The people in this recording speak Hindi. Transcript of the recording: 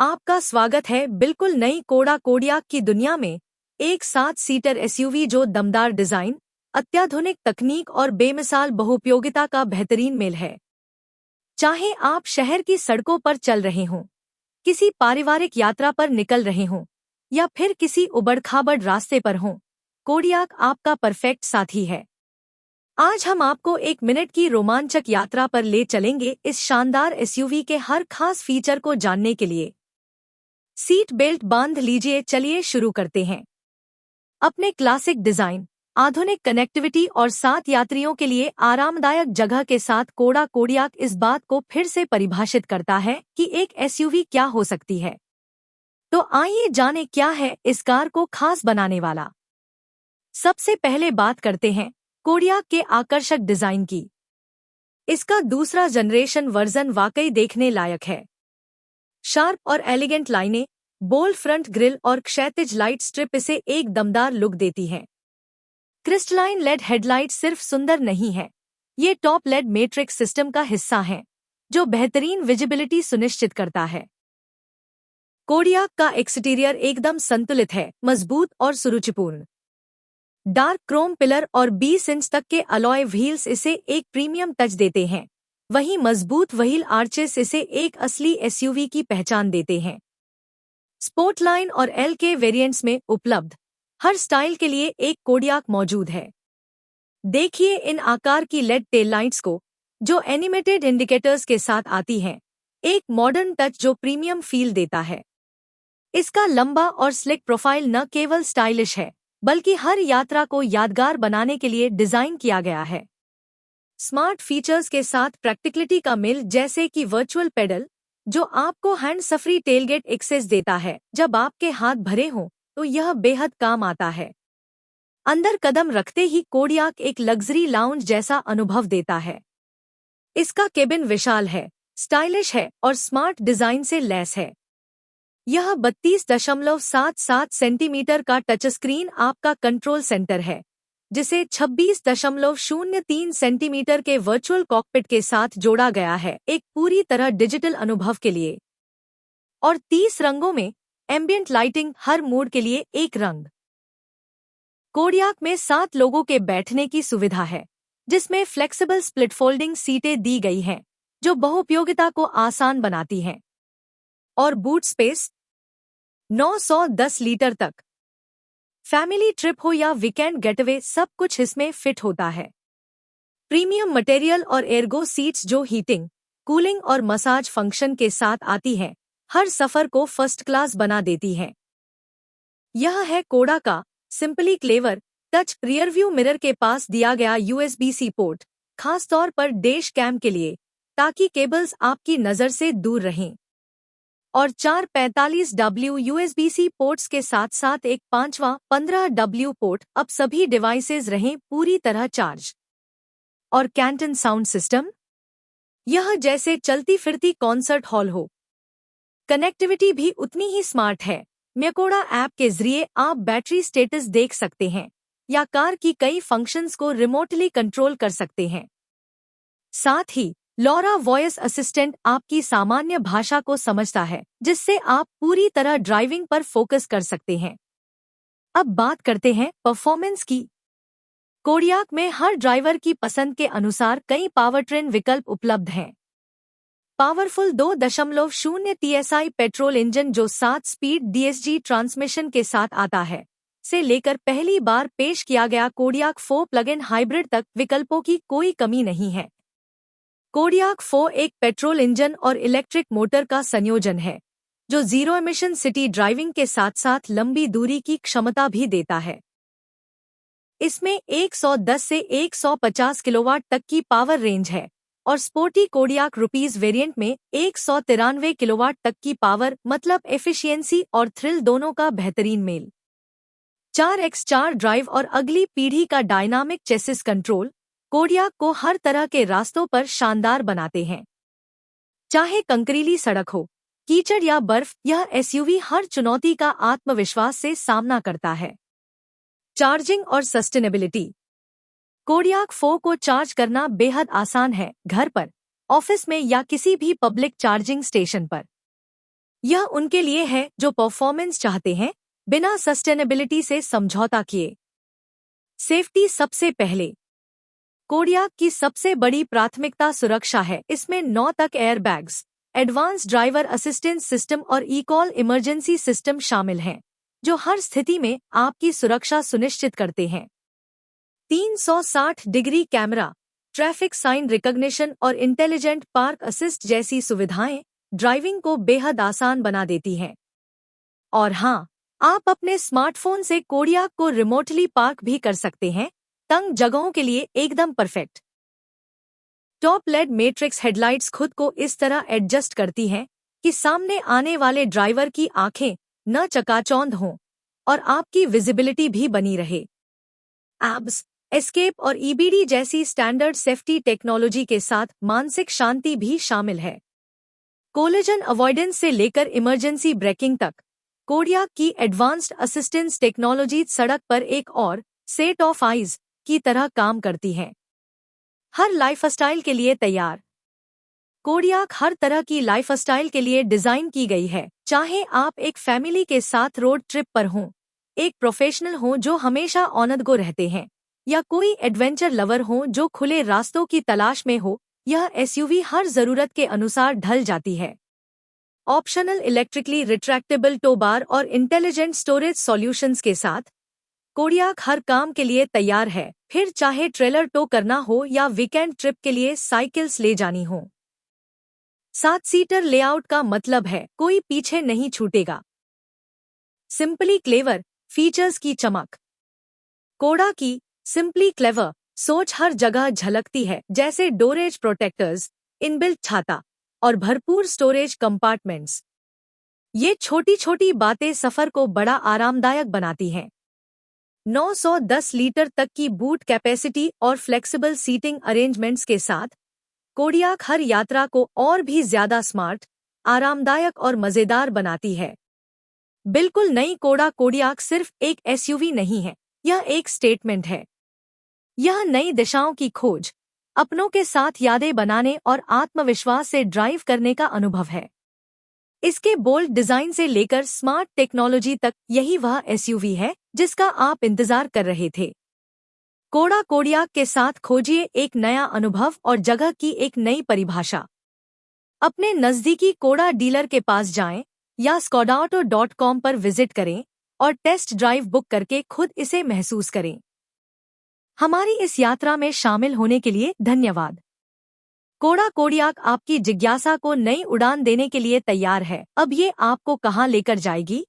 आपका स्वागत है बिल्कुल नई कोडा कोडियाक की दुनिया में। एक 7 सीटर एसयूवी जो दमदार डिजाइन, अत्याधुनिक तकनीक और बेमिसाल बहुउपयोगिता का बेहतरीन मेल है। चाहे आप शहर की सड़कों पर चल रहे हों, किसी पारिवारिक यात्रा पर निकल रहे हों या फिर किसी उबड़-खाबड़ रास्ते पर हों, कोडियाक आपका परफेक्ट साथी है। आज हम आपको 1 मिनट की रोमांचक यात्रा पर ले चलेंगे इस शानदार एसयूवी के हर खास फीचर को जानने के लिए। सीट बेल्ट बांध लीजिए, चलिए शुरू करते हैं। अपने क्लासिक डिजाइन, आधुनिक कनेक्टिविटी और 7 यात्रियों के लिए आरामदायक जगह के साथ कोडा कोडियाक इस बात को फिर से परिभाषित करता है कि एक एसयूवी क्या हो सकती है। तो आइए जानें क्या है इस कार को खास बनाने वाला। सबसे पहले बात करते हैं कोडियाक के आकर्षक डिजाइन की। इसका दूसरा जनरेशन वर्जन वाकई देखने लायक है। शार्प और एलिगेंट लाइनें, बोल्ड फ्रंट ग्रिल और क्षैतिज लाइट स्ट्रिप इसे एक दमदार लुक देती हैं। क्रिस्टलाइन लेड हेडलाइट सिर्फ सुंदर नहीं है, ये टॉप लेड मैट्रिक्स सिस्टम का हिस्सा हैं, जो बेहतरीन विजिबिलिटी सुनिश्चित करता है। कोडियाक का एक्सटीरियर एकदम संतुलित है, मजबूत और सुरुचिपूर्ण। डार्क क्रोम पिलर और 20 इंच तक के अलॉय व्हील्स इसे एक प्रीमियम टच देते हैं, वहीं मजबूत व्हील आर्चेस इसे एक असली एसयूवी की पहचान देते हैं। स्पोर्टलाइन और एल के वेरिएंट्स में उपलब्ध हर स्टाइल के लिए एक कोडियाक मौजूद है। देखिए इन आकार की लेड टेल लाइट्स को, जो एनिमेटेड इंडिकेटर्स के साथ आती हैं, एक मॉडर्न टच जो प्रीमियम फील देता है। इसका लंबा और स्लिक प्रोफाइल न केवल स्टाइलिश है, बल्कि हर यात्रा को यादगार बनाने के लिए डिजाइन किया गया है। स्मार्ट फीचर्स के साथ प्रैक्टिकलिटी का मेल, जैसे कि वर्चुअल पेडल, जो आपको हैंड फ्री टेलगेट एक्सेस देता है जब आपके हाथ भरे हों, तो यह बेहद काम आता है। अंदर कदम रखते ही कोडियाक एक लग्जरी लाउंज जैसा अनुभव देता है। इसका केबिन विशाल है, स्टाइलिश है और स्मार्ट डिजाइन से लैस है। यह 32.77 सेंटीमीटर का टच स्क्रीन आपका कंट्रोल सेंटर है, जिसे 26.03 सेंटीमीटर के वर्चुअल कॉकपिट के साथ जोड़ा गया है, एक पूरी तरह डिजिटल अनुभव के लिए। और 30 रंगों में एम्बियंट लाइटिंग, हर मूड के लिए एक रंग। कोडियाक में 7 लोगों के बैठने की सुविधा है, जिसमें फ्लेक्सिबल स्प्लिट फोल्डिंग सीटें दी गई हैं, जो बहुउपयोगिता को आसान बनाती हैं। और बूट स्पेस 910 लीटर तक। फैमिली ट्रिप हो या वीकेंड गेटवे, सब कुछ इसमें फिट होता है। प्रीमियम मटेरियल और एर्गो सीट्स जो हीटिंग, कूलिंग और मसाज फंक्शन के साथ आती हैं, हर सफर को फर्स्ट क्लास बना देती हैं। यह है कोडा का simply clever touch. Rearview mirror के पास दिया गया USB-C पोर्ट, खासतौर पर डैश कैम के लिए, ताकि केबल्स आपकी नज़र से दूर रहें। और 445W USB-C पोर्ट्स के साथ साथ एक 5वां 15W पोर्ट, अब सभी डिवाइसेज रहें पूरी तरह चार्ज। और कैंटन साउंड सिस्टम, यह जैसे चलती फिरती कॉन्सर्ट हॉल हो। कनेक्टिविटी भी उतनी ही स्मार्ट है। म्यकोडा ऐप के जरिए आप बैटरी स्टेटस देख सकते हैं या कार की कई फंक्शंस को रिमोटली कंट्रोल कर सकते हैं। साथ ही लॉरा वॉइस असिस्टेंट आपकी सामान्य भाषा को समझता है, जिससे आप पूरी तरह ड्राइविंग पर फोकस कर सकते हैं। अब बात करते हैं परफॉर्मेंस की। कोडियाक में हर ड्राइवर की पसंद के अनुसार कई पावरट्रेन विकल्प उपलब्ध हैं। पावरफुल 2.0 TSI पेट्रोल इंजन जो 7 स्पीड DSG ट्रांसमिशन के साथ आता है, से लेकर पहली बार पेश किया गया कोडियाक 4 प्लग-इन हाइब्रिड तक, विकल्पों की कोई कमी नहीं है। कोडियाक 4 एक पेट्रोल इंजन और इलेक्ट्रिक मोटर का संयोजन है, जो जीरो एमिशन सिटी ड्राइविंग के साथ साथ लंबी दूरी की क्षमता भी देता है। इसमें 110 से 150 किलोवाट तक की पावर रेंज है और स्पोर्टी कोडियाक रुपीज वेरिएंट में 193 किलोवाट तक की पावर, मतलब एफिशिएंसी और थ्रिल दोनों का बेहतरीन मेल। 4x4 ड्राइव और अगली पीढ़ी का डायनामिक चेसिस कंट्रोल कोडियाक को हर तरह के रास्तों पर शानदार बनाते हैं। चाहे कंकरीली सड़क हो, कीचड़ या बर्फ, यह एसयूवी हर चुनौती का आत्मविश्वास से सामना करता है। चार्जिंग और सस्टेनेबिलिटी। कोडियाक 4 को चार्ज करना बेहद आसान है, घर पर, ऑफिस में या किसी भी पब्लिक चार्जिंग स्टेशन पर। यह उनके लिए है जो परफॉर्मेंस चाहते हैं बिना सस्टेनेबिलिटी से समझौता किए। सेफ्टी सबसे पहले। कोडियाक की सबसे बड़ी प्राथमिकता सुरक्षा है। इसमें 9 तक airbags, advance driver assistance system और ई-कॉल इमरजेंसी सिस्टम शामिल हैं, जो हर स्थिति में आपकी सुरक्षा सुनिश्चित करते हैं। 360 degree camera, traffic sign recognition और इंटेलिजेंट पार्क असिस्ट जैसी सुविधाएं ड्राइविंग को बेहद आसान बना देती हैं। और हाँ, आप अपने स्मार्टफोन से कोडियाक को रिमोटली पार्क भी कर सकते हैं, तंग जगहों के लिए एकदम perfect. Top LED matrix headlights खुद को इस तरह एडजस्ट करती हैं कि सामने आने वाले ड्राइवर की आंखें न चकाचौंध हों और आपकी विजिबिलिटी भी बनी रहे। एब्स, एस्केप और ईबीडी जैसी स्टैंडर्ड सेफ्टी टेक्नोलॉजी के साथ मानसिक शांति भी शामिल है। कोलिजन अवॉइडेंस से लेकर इमरजेंसी ब्रेकिंग तक, कोडियाक की एडवांस्ड असिस्टेंस टेक्नोलॉजी सड़क पर एक और सेट ऑफ आइज की तरह काम करती है। हर लाइफस्टाइल के लिए तैयार। कोडियाक हर तरह की लाइफस्टाइल के लिए डिजाइन की गई है, चाहे आप एक फैमिली के साथ रोड ट्रिप पर हों, एक प्रोफेशनल हो जो हमेशा ऑन द गो रहते हैं, या कोई एडवेंचर लवर हो जो खुले रास्तों की तलाश में हो। यह एसयूवी हर जरूरत के अनुसार ढल जाती है। ऑप्शनल इलेक्ट्रिकली रिट्रैक्टेबल टो बार और इंटेलिजेंट स्टोरेज सॉल्यूशंस के साथ कोडियाक हर काम के लिए तैयार है, फिर चाहे ट्रेलर टो करना हो या वीकेंड ट्रिप के लिए साइकिल्स ले जानी हो। 7 सीटर लेआउट का मतलब है कोई पीछे नहीं छूटेगा। सिंपली क्लेवर, फीचर्स की चमक। कोडा की सिंपली क्लेवर सोच हर जगह झलकती है, जैसे डोरेज प्रोटेक्टर्स, इनबिल्ट छाता और भरपूर स्टोरेज कंपार्टमेंट्स। ये छोटी छोटी बातें सफर को बड़ा आरामदायक बनाती हैं। 910 लीटर तक की बूट कैपेसिटी और फ्लेक्सिबल सीटिंग अरेंजमेंट्स के साथ कोडियाक हर यात्रा को और भी ज्यादा स्मार्ट, आरामदायक और मजेदार बनाती है। बिल्कुल नई कोडियाक सिर्फ एक एसयूवी नहीं है, यह एक स्टेटमेंट है। यह नई दिशाओं की खोज, अपनों के साथ यादें बनाने और आत्मविश्वास से ड्राइव करने का अनुभव है। इसके बोल्ड डिजाइन से लेकर स्मार्ट टेक्नोलॉजी तक, यही वह एसयूवी है जिसका आप इंतजार कर रहे थे। कोडियाक के साथ खोजिए एक नया अनुभव और जगह की एक नई परिभाषा। अपने नजदीकी कोडा डीलर के पास जाएं या skodaauto.com पर विजिट करें और टेस्ट ड्राइव बुक करके खुद इसे महसूस करें। हमारी इस यात्रा में शामिल होने के लिए धन्यवाद। कोडियाक आपकी जिज्ञासा को नई उड़ान देने के लिए तैयार है। अब ये आपको कहां लेकर जाएगी?